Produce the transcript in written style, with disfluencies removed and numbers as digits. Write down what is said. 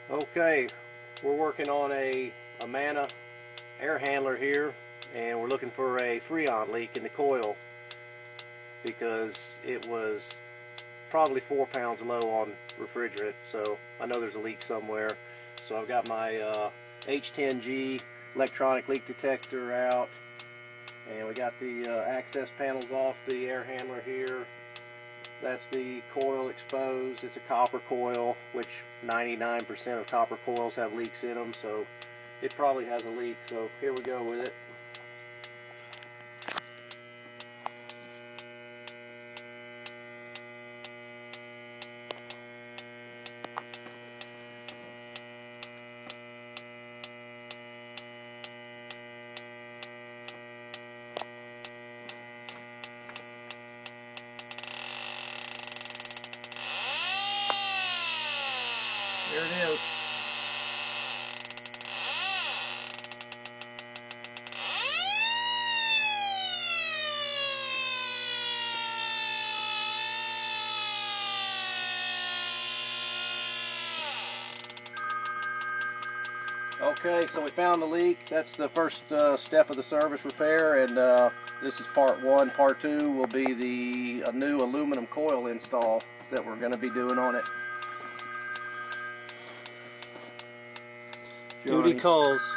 Okay, we're working on a Amana air handler here, and we're looking for a Freon leak in the coil because it was probably 4 pounds low on refrigerant, so I know there's a leak somewhere. So I've got my H10G electronic leak detector out, and we got the access panels off the air handler here. That's the coil exposed. It's a copper coil, which 99% of copper coils have leaks in them, so it probably has a leak. So here we go with it. There it is. Okay, so we found the leak. That's the first step of the service repair, and this is part one. Part two will be a new aluminum coil install that we're going to be doing on it. Duty calls.